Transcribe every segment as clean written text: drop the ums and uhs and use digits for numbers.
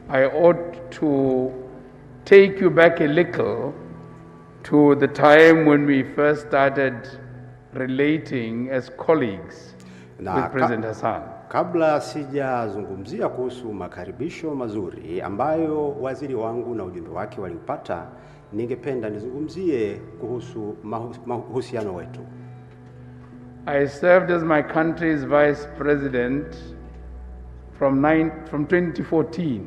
I ought to take you back a little to the time when we first started relating as colleagues with President Hassan. Kabla sijazungumzia kuhusu makaribisho mazuri ambayo waziri wangu na ujumbe wake waliupata, ningependa nizungumzie kuhusu mahusiano wetu. I served as my country's vice president from 2014.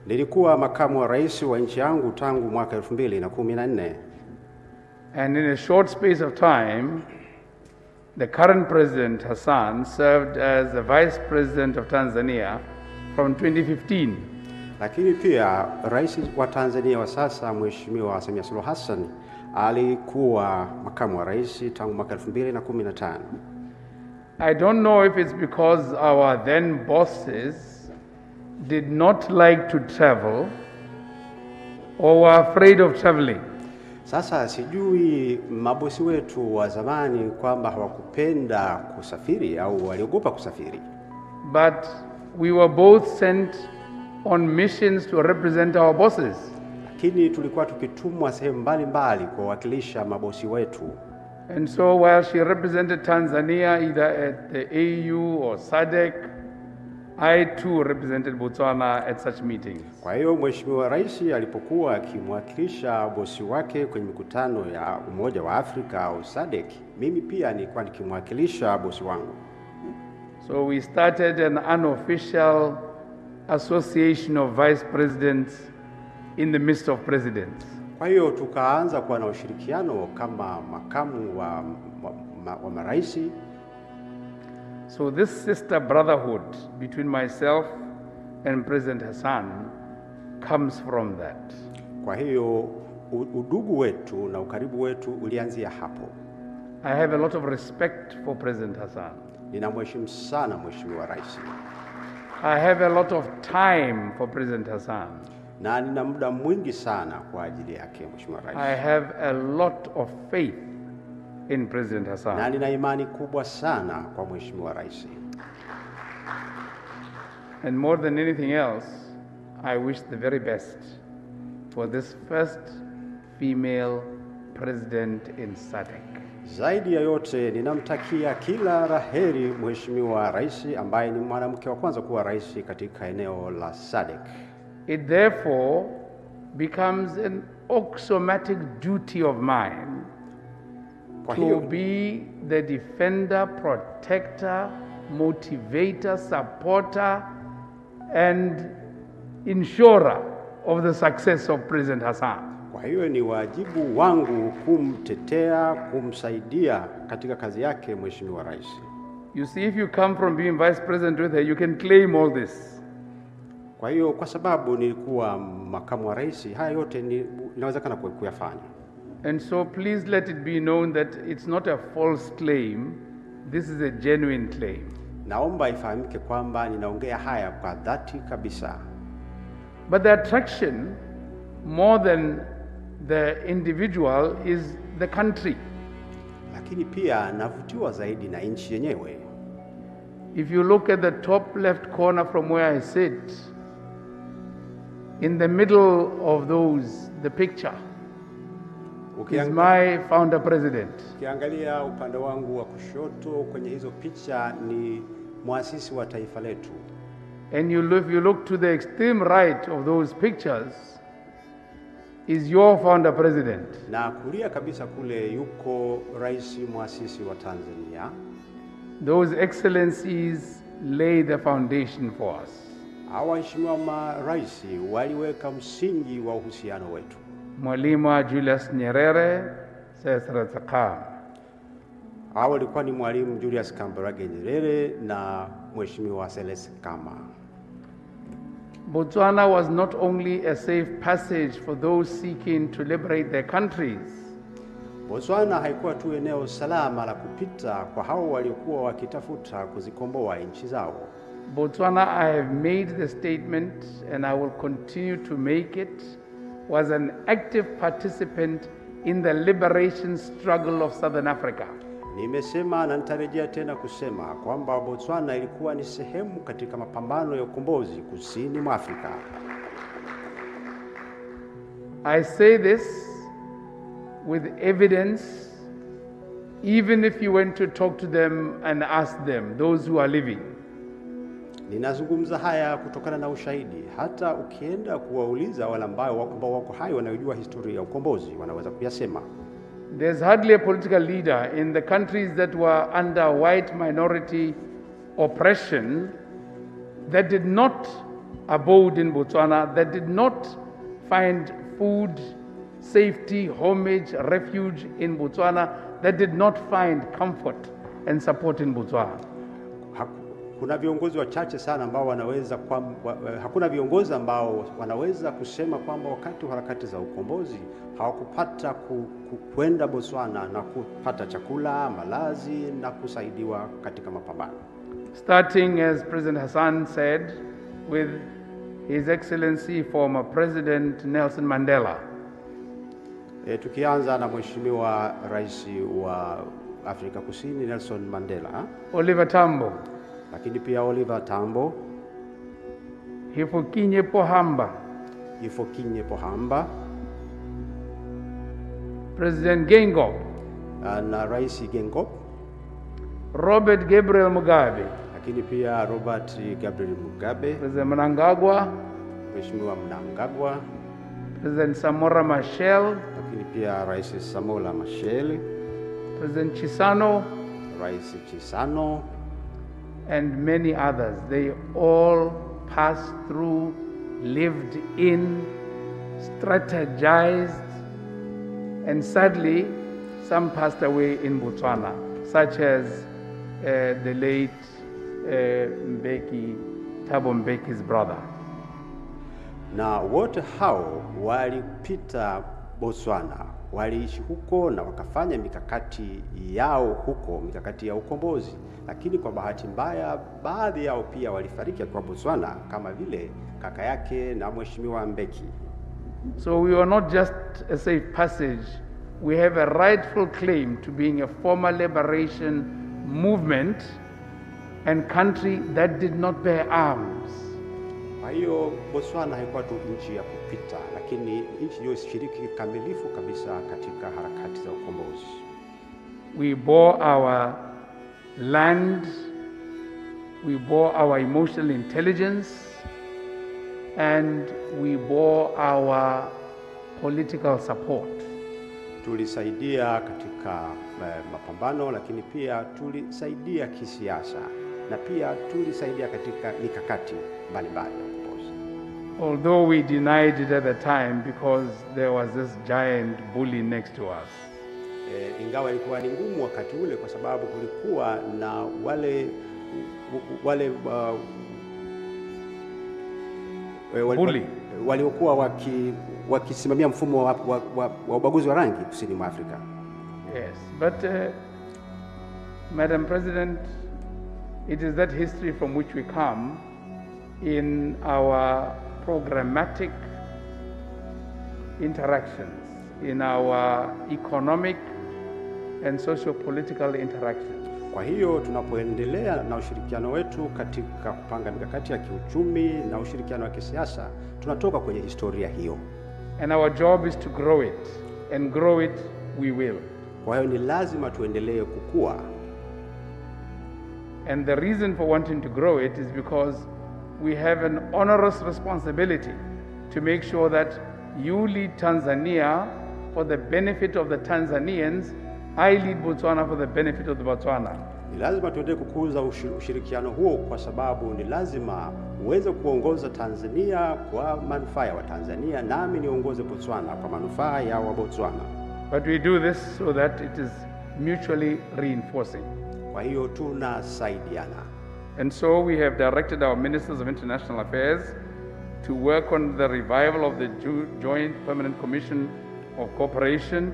Nilikuwa makamu wa rais wa nchi yangu tangu mwaka 2014. And in a short space of time, the current President Hassan served as the Vice President of Tanzania from 2015. Lakini pia rais wa Tanzania wa sasa Mheshimiwa Samia Suluhu Hassan alikuwa makamu wa rais tangu mwaka 2015. I don't know if it's because our then bosses did not like to travel or were afraid of traveling. Sasa sijui mabosi wetu wa zamani kwamba hawakupenda kusafiri au waliogopa kusafiri. But we were both sent on missions to represent our bosses. Lakini tulikuwa tukitumwa sehemu mbalimbali kuwakilisha mabosi wetu. And so while she represented Tanzania either at the AU or SADC, I too represented Botswana at such meetings. Kwa hiyo Mheshimiwa Rais alipokuwa akimwakilisha bosi wake kwenye mikutano ya Umoja wa Afrika au SADC, mimi pia nilikuwa nikimwakilisha bosi wangu. So we started an unofficial association of vice presidents in the midst of presidents. Kwa hiyo tukaanza kuwa na ushirikiano kama makamu wa maraisi. So this sister brotherhood between myself and President Hassan comes from that. Kwa hiyo udugu wetu na ukaribu wetu ulianzia hapo. I have a lot of respect for President Hassan. Ninamheshimu sana Mheshimiwa Rais. I have a lot of time for President Hassan. Na nina muda mwingi sana kwa ajili yake Mheshimiwa Rais. I have a lot of faith in President Hassan. Na nina imani kubwa sana kwa Mheshimiwa Rais. And more than anything else, I wish the very best for this first female president in SADC. Zaidi ya yote ninamtakia kila laheri Mheshimiwa Rais ambaye ni mwanamke wa kwanza kuwa rais katika eneo la SADC. It therefore becomes an axiomatic duty of mine to be the defender, protector, motivator, supporter, and insurer of the success of President Hassan. Kwa hiyo ni wajibu wangu kumtetea, kumsaidia katika kazi yake Mheshimiwa Rais. You see, if you come from being vice president with her, you can claim all this. Kwa hiyo kwa sababu nilikuwa makamu wa rais, haya yote inawezekana kuyafanya. And so please let it be known that it's not a false claim, this is a genuine claim. Naomba ifahamike kwamba ninaongea haya kwa dhati kabisa. But the attraction more than the individual is the country. Lakini pia navutiwa zaidi na nchi yenyewe. If you look at the top left corner from where I sit, in the middle of the picture is my founder president. Ukiangalia upande wangu wa kushoto kwenye hizo picha ni muasisi wa taifa letu. And if you look to the extreme right of those pictures is your founder president. Na kulia kabisa kule yuko rais muasisi wa Tanzania. Those excellencies lay the foundation for us. Waheshimiwa marais waliweka msingi wa uhusiano wetu. Mwalimu Julius Nyerere, Sesra Zakam. Walikuwa ni Mwalimu Julius Kambarage Nyerere na Mheshimiwa Selesi Kama. Botswana was not only a safe passage for those seeking to liberate their countries. Botswana haikuwa tu eneo salama la kupita kwa hao waliokuwa wakitafuta kuzikomboa nchi zao. Botswana, I have made the statement and I will continue to make it, was an active participant in the liberation struggle of Southern Africa. Nimesema na nitarejea tena kusema kwamba Botswana ilikuwa ni sehemu katika mapambano ya ukombozi kusini mwa Afrika. I say this with evidence, even if you went to talk to them and ask them, those who are living. Ninazungumza haya kutokana na ushahidi. Hata ukienda kuwauliza wale ambao wako hai wanajua historia ya ukombozi, wanaweza kuyasema. There's hardly a political leader in the countries that were under white minority oppression that did not abode in Botswana, that did not find food, safety, homage, refuge in Botswana, that did not find comfort and support in Botswana. Kuna viongozi wachache sana ambao wanaweza hakuna viongozi ambao wanaweza kusema kwamba wakati wa harakati za ukombozi hawakupata kwenda Botswana na kupata chakula, malazi na kusaidiwa katika mapambano. Starting, as President Hassan said, with His Excellency former President Nelson Mandela. Tukianza na Mheshimiwa Rais wa Afrika Kusini Nelson Mandela, Oliver Tambo, lakini pia Oliver Tambo, Hifikepunye Pohamba, President Geingob, na Rais Geingob, Robert Gabriel Mugabe, lakini pia Robert Gabriel Mugabe, President Mnangagwa, Mheshimiwa Mnangagwa, President Samora Machel, lakini pia Rais Samora Machel, President Chisano, Rais Chisano, and many others. They all passed through, lived in, strategized, and sadly, some passed away in Botswana, such as the late Thabo Mbeki's brother. Na wote hao walipita Botswana, waliishi huko na wakafanya mikakati yao huko, mikakati ya ukombozi. Lakini kwa bahati mbaya, baadhi yao pia walifariki kwa Botswana, kama vile kaka yake na Mheshimiwa Mbeki. So we are not just a safe passage. We have a rightful claim to being a former liberation movement and country that did not bear arms. Kwa hiyo Botswana haikuwa tu nchi ya kupita, lakini nchi iliyoshiriki kamilifu kabisa katika harakati za ukombozi. We bore our land, we bore our emotional intelligence, and we bore our political support. Tulisaidia katika mapambano, lakini pia tulisaidia kisiasa, na pia tulisaidia katika mikakati mbalimbali ya ukombozi. Although we denied it at the time because there was this giant bully next to us. Ingawa ilikuwa ni ngumu wakati ule kwa sababu kulikuwa na waliokuwa wakisimamia mfumo wa ubaguzi wa rangi kusini mwa Afrika. Yes, but Madam President, it is that history from which we come in our programmatic interactions, in our economic and socio-political interactions. Kwa hiyo tunapoendelea na ushirikiano wetu katika kupanga mikakati ya kiuchumi na ushirikiano wa kisiasa, tunatoka kwenye historia hiyo. And our job is to grow it, and grow it we will. Kwa hiyo ni lazima tuendelee kukua. And the reason for wanting to grow it is because we have an onerous responsibility to make sure that you lead Tanzania for the benefit of the Tanzanians, I lead Botswana for the benefit of the Botswana. Ni lazima tuendelee kukuza ushirikiano huo kwa sababu ni lazima uweze kuongoza Tanzania kwa manufaa ya Watanzania, nami niongoze Botswana kwa manufaa ya Wabotswana. But we do this so that it is mutually reinforcing. Kwa hiyo tunasaidiana. And so we have directed our Ministers of International Affairs to work on the revival of the Joint Permanent Commission of Cooperation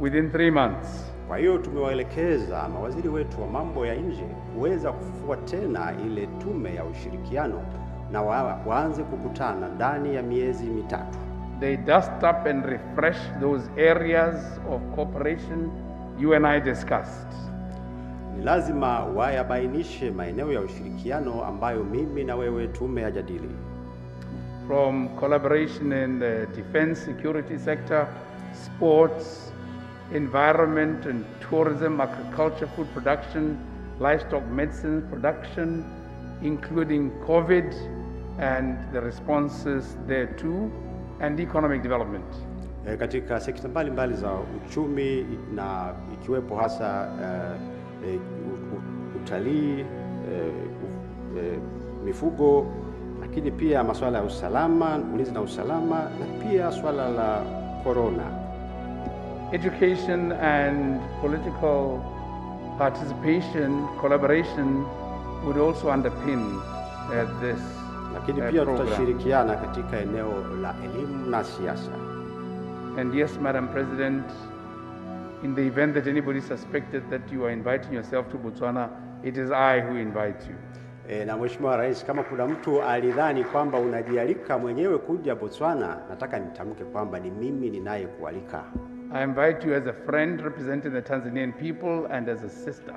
within 3 months. Kwa hiyo tumewaelekeza mawaziri wetu wa mambo ya nje kuweza kufufua tena ile tume ya ushirikiano na waanze kukutana ndani ya miezi 3. They dust up and refresh those areas of cooperation you and I discussed. ni lazima wayabainishe maeneo ya ushirikiano ambayo mimi na wewe tumeyajadili. From collaboration in the defense security sector, sports, environment and tourism, agriculture, food production, livestock medicine production, including COVID and the responses thereto, and economic development. Katika sekta mbalimbali za uchumi na ikiwepo hasa utalii, mifugo, lakini pia masuala ya usalama, ulinzi na usalama, na pia swala la corona. Education and political participation, collaboration would also underpin this lakini pia tutashirikiana katika eneo la elimu na siasa. And yes, Madam President, in the event that anybody suspected that you are inviting yourself to Botswana, it is I who invite you. Na Mheshimiwa Rais, kama kuna mtu alidhani kwamba unajialika mwenyewe kuja Botswana, nataka nitamke kwamba ni mimi ninayekualika. I invite you as a friend representing the Tanzanian people and as a sister.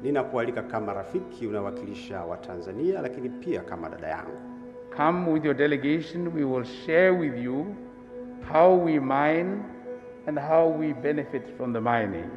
Ninakualika kama rafiki unawakilisha wa Tanzania, lakini pia kama dada yangu. Come with your delegation, we will share with you how we mine and how we benefit from the mining.